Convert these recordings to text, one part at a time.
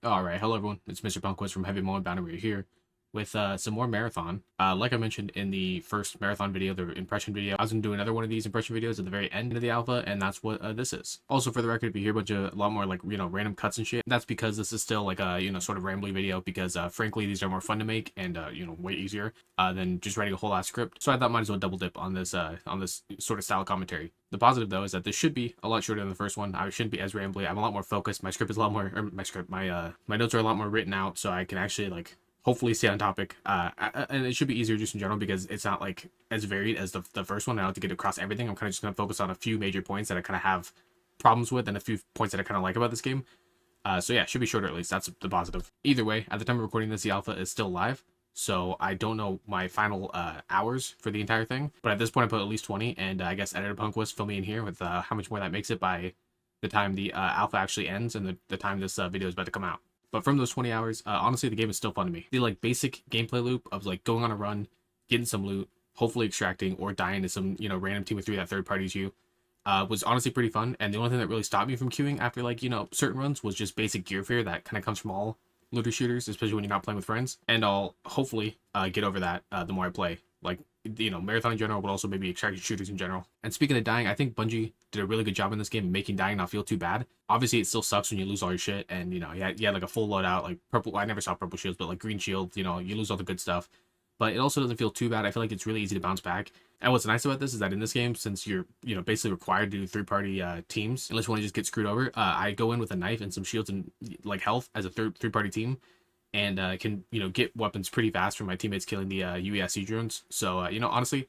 All right, hello everyone. It's Mr. Punkquist from Heavy Mode Boundary here with some more marathon. Like I mentioned in the first marathon video, the impression video, I was gonna do another one of these impression videos at the very end of the alpha, and that's what this is. Also, for the record, if you hear a lot more like random cuts and shit, that's because this is still like a sort of rambly video because frankly these are more fun to make and way easier than just writing a whole ass script. So I thought might as well double dip on this sort of style commentary. The positive though is that this should be a lot shorter than the first one. I shouldn't be as rambly. I'm a lot more focused. My script is a lot more, or my notes are a lot more written out, so I can actually like hopefully stay on topic. And it should be easier just in general because it's not like as varied as the first one. I don't have to get across everything. I'm kind of just gonna focus on a few major points that I kind of have problems with and a few points that I kind of like about this game. So yeah, it should be shorter at least. That's the positive. Either way, at the time of recording this, the alpha is still live. So I don't know my final hours for the entire thing, but at this point I put at least 20, and I guess Editor Punk was filming in here with how much more that makes it by the time the alpha actually ends and the time this video is about to come out. But from those 20 hours, honestly, the game is still fun to me. The like basic gameplay loop of like going on a run, getting some loot, hopefully extracting or dying to some random team of three that third parties you, was honestly pretty fun. And the only thing that really stopped me from queuing after like certain runs was just basic gear fear that kind of comes from all looter shooters, especially when you're not playing with friends. And I'll hopefully get over that the more I play. Like marathon in general, but also maybe extraction shooters in general. And speaking of dying, I think Bungie did a really good job in this game of making dying not feel too bad. Obviously, it still sucks when you lose all your shit, and you had like a full loadout, like purple. I never saw purple shields, but like green shield. You lose all the good stuff. But it also doesn't feel too bad. I feel like it's really easy to bounce back. And what's nice about this is that in this game, since you're basically required to do third-party teams, unless you want to just get screwed over, I go in with a knife and some shields and like health as a third-party team, and can get weapons pretty fast from my teammates killing the UESC drones. So honestly,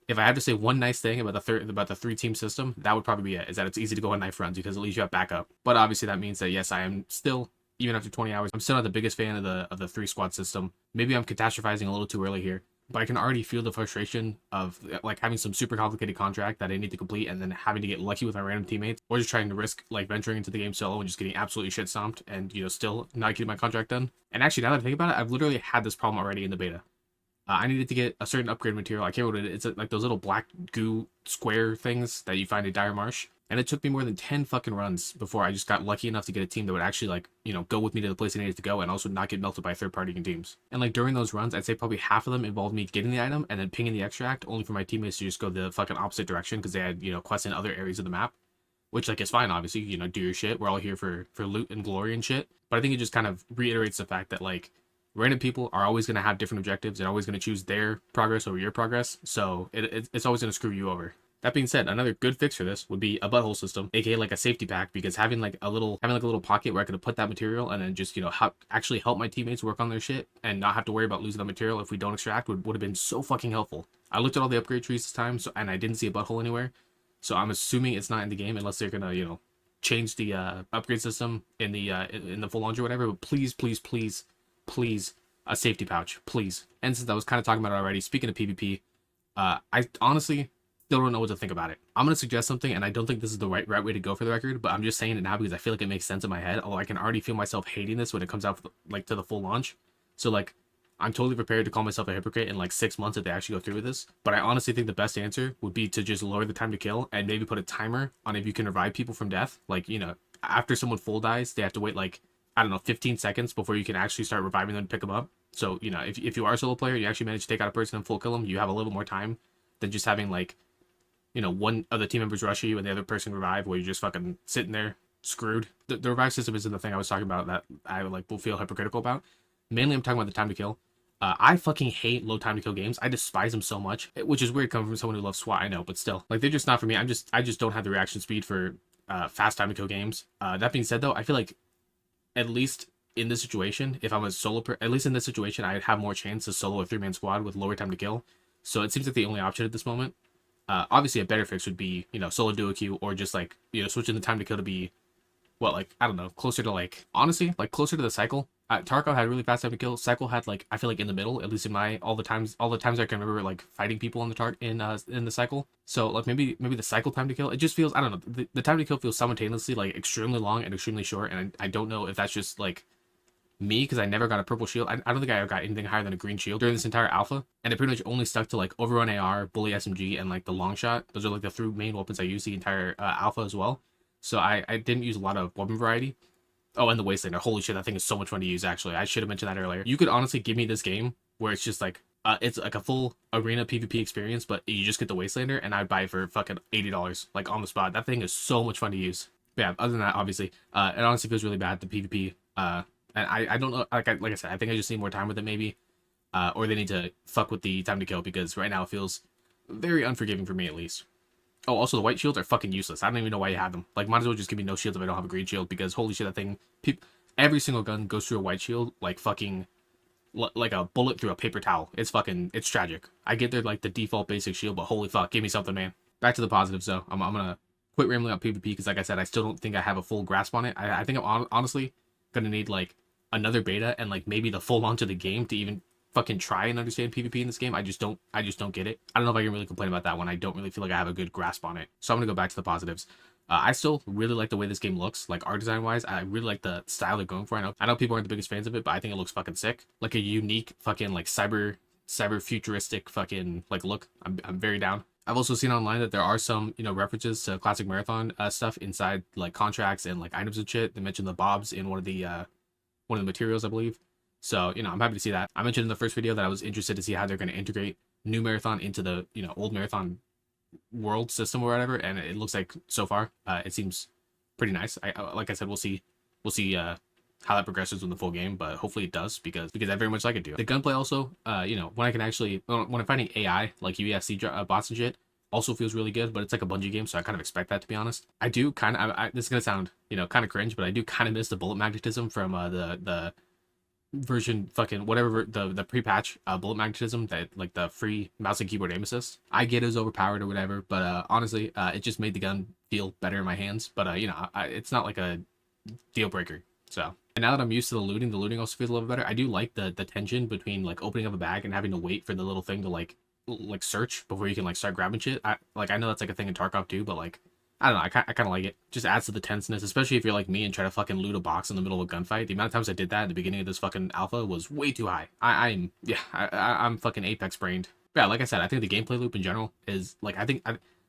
if I had to say one nice thing about the three team system, that would probably be it. Is that it's easy to go on knife runs because at least you have backup. But obviously that means that yes, I am still, even after 20 hours, I'm still not the biggest fan of the three squad system. Maybe I'm catastrophizing a little too early here, but I can already feel the frustration of like having some super complicated contract that I need to complete and then having to get lucky with my random teammates, or just trying to risk like venturing into the game solo and just getting absolutely shit stomped and still not getting my contract done. And actually, now that I think about it, I've literally had this problem already in the beta. I needed to get a certain upgrade material. I can't remember what it is. It's like those little black goo square things that you find in Dire Marsh. And it took me more than 10 fucking runs before I just got lucky enough to get a team that would actually like, go with me to the place I needed to go and also not get melted by third party teams. And like during those runs, I'd say probably half of them involved me getting the item and then pinging the extract, only for my teammates to just go the fucking opposite direction because they had, quests in other areas of the map. Which like is fine, obviously, do your shit. We're all here for loot and glory and shit. But I think it just kind of reiterates the fact that like random people are always going to have different objectives. They're always going to choose their progress over your progress. So it's always going to screw you over. That being said, another good fix for this would be a butthole system, aka like a safety pack, because having like a little pocket where I could put that material and then just actually help my teammates work on their shit and not have to worry about losing that material if we don't extract would have been so fucking helpful. I looked at all the upgrade trees this time, and I didn't see a butthole anywhere, so I'm assuming it's not in the game unless they're gonna change the upgrade system in the full launch or whatever. But please, please, please, please, a safety pouch, please. And since I was kind of talking about it already, speaking of PvP, I honestly still don't know what to think about it. I'm gonna suggest something, and I don't think this is the right way to go for the record, but I'm just saying it now because I feel like it makes sense in my head. Although I can already feel myself hating this when it comes out like to the full launch. So like, I'm totally prepared to call myself a hypocrite in like 6 months if they actually go through with this. But I honestly think the best answer would be to just lower the time to kill and maybe put a timer on if you can revive people from death. Like after someone full dies, they have to wait like I don't know 15 seconds before you can actually start reviving them to pick them up. So if you are a solo player, you actually manage to take out a person and full kill them, you have a little more time than just having like one of the team members rush you and the other person revive, where you're just fucking sitting there screwed. The revive system isn't the thing I was talking about that I like will feel hypocritical about. Mainly, I'm talking about the time to kill. I fucking hate low time to kill games. I despise them so much, which is weird coming from someone who loves SWAT. I know, but still, like they're just not for me. I just don't have the reaction speed for fast time to kill games. That being said, though, I feel like at least in this situation, if I'm a at least in this situation, I'd have more chance to solo a 3-man squad with lower time to kill. So it seems like the only option at this moment. Obviously, a better fix would be solo duo queue or just like switching the time to kill to be what, like I don't know, closer to like honestly like closer to the cycle. Tarkov had really fast time to kill. Cycle had like I feel like in the middle, at least in my all the times I can remember like fighting people in the in the cycle. So like maybe the cycle time to kill, it just feels I don't know, the time to kill feels simultaneously like extremely long and extremely short, and I don't know if that's just like me because I never got a purple shield. I don't think I ever got anything higher than a green shield during this entire alpha, and it pretty much only stuck to like overrun AR, bully SMG, and like the long shot. Those are like the three main weapons I used the entire alpha as well. So I didn't use a lot of weapon variety. Oh, and the Wastelander. Holy shit, that thing is so much fun to use, actually. I should have mentioned that earlier. You could honestly give me this game where it's just like, it's like a full arena PvP experience, but you just get the Wastelander, and I'd buy it for fucking $80, like on the spot. That thing is so much fun to use. But yeah, other than that, obviously, it honestly feels really bad, the PvP. And I don't know, like I said, I think I just need more time with it, maybe. Or they need to fuck with the time to kill, because right now it feels very unforgiving for me, at least. Oh, also the white shields are fucking useless. I don't even know why you have them. Like, might as well just give me no shields if I don't have a green shield, because holy shit, that thing, every single gun goes through a white shield like fucking, like a bullet through a paper towel. It's tragic. I get their, like, the default basic shield, but holy fuck, give me something, man. Back to the positives, though. I'm gonna quit rambling on PvP, because like I said, I still don't think I have a full grasp on it. I think I'm honestly gonna need, like, another beta and, like, maybe the full launch of the game to even fucking try and understand PvP in this game. I just don't get it. I don't know if I can really complain about that one. I don't really feel like I have a good grasp on it. So I'm gonna go back to the positives. I still really like the way this game looks, like art design wise. I really like the style they're going for. I know people aren't the biggest fans of it, but I think it looks fucking sick. Like a unique fucking like cyber futuristic fucking like look. I'm very down. I've also seen online that there are some, you know, references to classic Marathon stuff inside like contracts and like items and shit. They mentioned the bobs in one of the materials, I believe. So, you know, I'm happy to see that. I mentioned in the first video that I was interested to see how they're going to integrate new Marathon into the, you know, old Marathon world system or whatever, and it looks like so far it seems pretty nice. Like I said, we'll see how that progresses in the full game, but hopefully it does, because I very much like it too. The gunplay also, you know, when I'm finding AI like UEFC bots and shit, also feels really good, but it's like a Bungie game, so I kind of expect that, to be honest. I do kind of, this is gonna sound, you know, kind of cringe, but I do kind of miss the bullet magnetism from the version fucking whatever, the pre-patch bullet magnetism, that like the free mouse and keyboard aim assist. I get it was overpowered or whatever, but honestly, it just made the gun feel better in my hands. But you know, it's not like a deal breaker. So, and now that I'm used to the looting also feels a little better. I do like the tension between like opening up a bag and having to wait for the little thing to like search before you can like start grabbing shit. I know that's like a thing in Tarkov too, but like, I don't know, I kind of like it. Just adds to the tenseness, especially if you're like me and try to fucking loot a box in the middle of a gunfight. The amount of times I did that at the beginning of this fucking alpha was way too high. I'm fucking Apex brained. But yeah, like I said, I think the gameplay loop in general is like,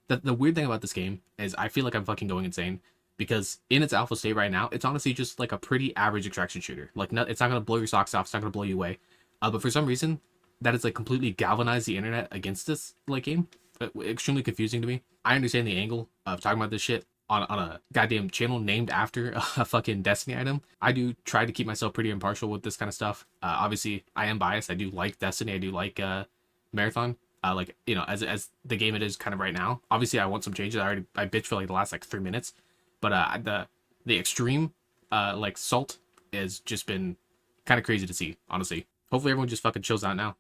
the weird thing about this game is I feel like I'm fucking going insane, because in its alpha state right now, it's honestly just like a pretty average extraction shooter. Like, it's not gonna blow your socks off. It's not gonna blow you away. But for some reason, that has like completely galvanized the internet against this like game. Extremely confusing to me. I understand the angle of talking about this shit on a goddamn channel named after a fucking Destiny item. I do try to keep myself pretty impartial with this kind of stuff. Obviously, I am biased. I do like Destiny. I do like Marathon. Like, you know, as the game it is kind of right now. Obviously, I want some changes. I bitched for like the last like 3 minutes, but the extreme like salt has just been kind of crazy to see, honestly. Hopefully, everyone just fucking chills out now.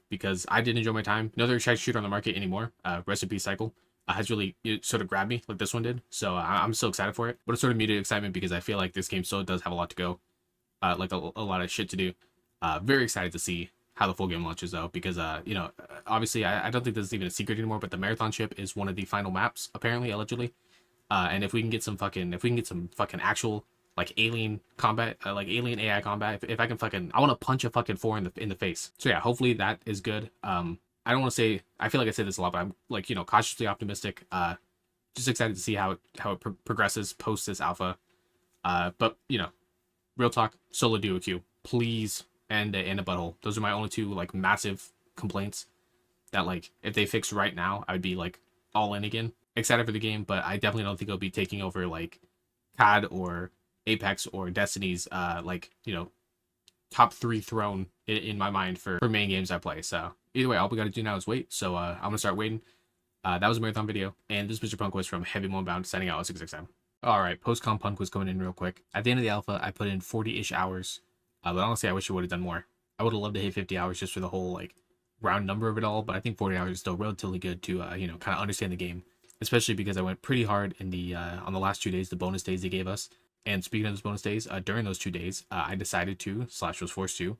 Because I did enjoy my time. No other extraction shooter on the market anymore. Rest in peace, Cycle. Has really sort of grabbed me like this one did. So I'm so excited for it. But it's sort of muted excitement, because I feel like this game still does have a lot to go. Like a lot of shit to do. Very excited to see how the full game launches though, because you know, obviously I don't think this is even a secret anymore, but the Marathon ship is one of the final maps, apparently, allegedly. And if we can get some fucking actual like alien combat, like alien AI combat, if I can fucking, I want to punch a fucking four in the face. So yeah, hopefully that is good. I don't want to say, I feel like I say this a lot, but I'm like, you know, cautiously optimistic. Just excited to see how it progresses post this alpha. But you know, real talk, solo duo queue, please, and a butthole. Those are my only two like massive complaints that, like, if they fix right now, I would be like all in again. Excited for the game, but I definitely don't think it'll be taking over like COD or Apex or Destiny's like, you know, top 3 throne in my mind for main games I play. So either way, all we gotta do now is wait. So I'm gonna start waiting. That was a Marathon video, and this is Mr. Punkquiz from Heavy Mo Unbound signing out 6XM. Alright, post-com Punkquiz coming in real quick. At the end of the alpha, I put in 40-ish hours. But honestly, I wish I would have done more. I would have loved to hit 50 hours just for the whole like round number of it all, but I think 40 hours is still relatively good to you know, kind of understand the game. Especially because I went pretty hard in the on the last 2 days, the bonus days they gave us. And speaking of those bonus days, during those 2 days, I decided to, / was forced to,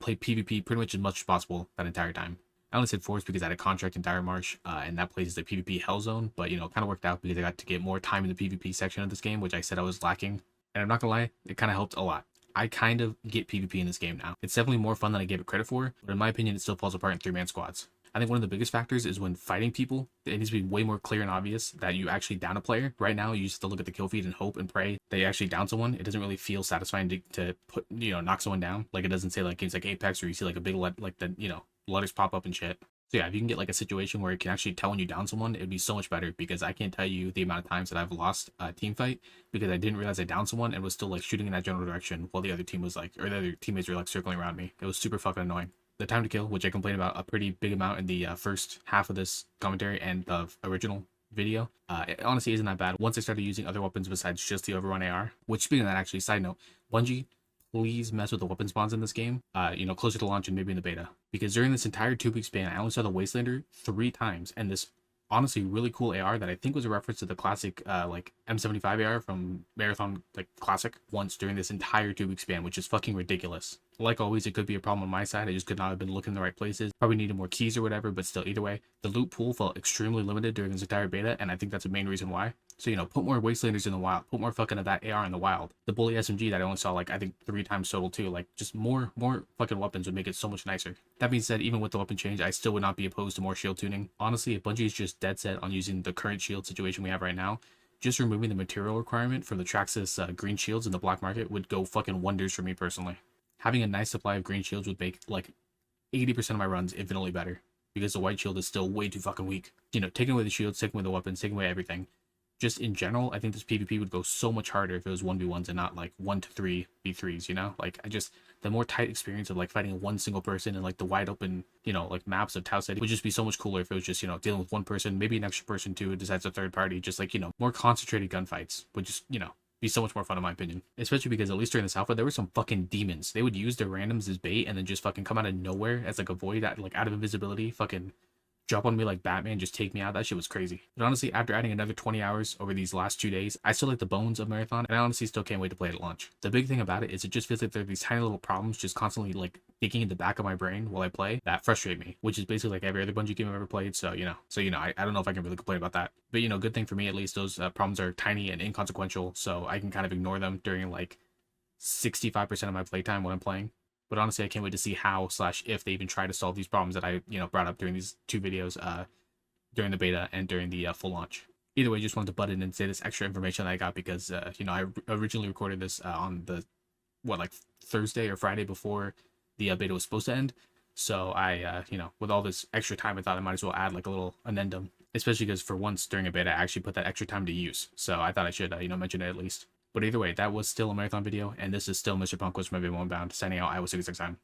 play PvP pretty much as much as possible that entire time. I only said forced because I had a contract in Dire Marsh, and that place is the PvP hell zone, but, you know, it kind of worked out because I got to get more time in the PvP section of this game, which I said I was lacking. And I'm not gonna lie, it kind of helped a lot. I kind of get PvP in this game now. It's definitely more fun than I gave it credit for, but in my opinion, it still falls apart in 3-man squads. I think one of the biggest factors is when fighting people, it needs to be way more clear and obvious that you actually down a player. Right now, you just have to look at the kill feed and hope and pray that you actually down someone. It doesn't really feel satisfying to put, knock someone down. Like it doesn't say like games like Apex where you see like a big, like the, letters pop up and shit. So yeah, if you can get like a situation where it can actually tell when you down someone, it'd be so much better, because I can't tell you the amount of times that I've lost a team fight because I didn't realize I downed someone and was still like shooting in that general direction while the other team was like, or the other teammates were like circling around me. It was super fucking annoying. The time to kill, which I complained about a pretty big amount in the first half of this commentary and the original video, it honestly isn't that bad once I started using other weapons besides just the Overrun AR. Which, speaking of that, actually, side note, Bungie, please mess with the weapon spawns in this game, closer to launch and maybe in the beta. Because during this entire 2-week span, I only saw the Wastelander 3 times, and this honestly really cool AR that I think was a reference to the classic like M75 AR from Marathon like Classic once during this entire 2-week span, which is fucking ridiculous. Like always, it could be a problem on my side. I just could not have been looking in the right places. Probably needed more keys or whatever, but still, either way, the loot pool felt extremely limited during this entire beta, and I think that's the main reason why. So, put more Wastelanders in the wild, put more fucking of that AR in the wild. The Bully SMG that I only saw like I think 3 times total too. Like just more fucking weapons would make it so much nicer. That being said, even with the weapon change, I still would not be opposed to more shield tuning. Honestly, if Bungie is just dead set on using the current shield situation we have right now, just removing the material requirement from the Traxxas green shields in the black market would go fucking wonders for me personally. Having a nice supply of green shields would make like 80% of my runs infinitely better, because the white shield is still way too fucking weak. Taking away the shields, taking away the weapons, taking away everything. Just in general, I think this PvP would go so much harder if it was 1v1s and not like 1 to 3 v3s, Like the more tight experience of like fighting one single person and like the wide open, like maps of Tau City would just be so much cooler if it was just, dealing with one person, maybe an extra person too, decides a third party, just like, more concentrated gunfights would just, be so much more fun in my opinion. Especially because at least during this alpha, there were some fucking demons. They would use their randoms as bait and then just fucking come out of nowhere as like a void, like out of invisibility, fucking drop on me like Batman, just take me out. That shit was crazy. But honestly, after adding another 20 hours over these last 2 days, I still like the bones of Marathon, and I honestly still can't wait to play it at launch. The big thing about it is it just feels like there are these tiny little problems just constantly like digging in the back of my brain while I play that frustrate me, which is basically like every other Bungie game I've ever played. So, I don't know if I can really complain about that. But, good thing for me, at least those problems are tiny and inconsequential, so I can kind of ignore them during like 65% of my playtime when I'm playing. But honestly, I can't wait to see how/if they even try to solve these problems that I, brought up during these 2 videos, during the beta and during the full launch. Either way, just wanted to butt in and say this extra information that I got because, I originally recorded this on the, Thursday or Friday before the beta was supposed to end. So I, with all this extra time, I thought I might as well add like a little addendum, especially because for once during a beta, I actually put that extra time to use. So I thought I should, mention it at least. But either way, that was still a Marathon video, and this is still Mr. Punkwas from Everyone Bound, signing out. I will see you next time.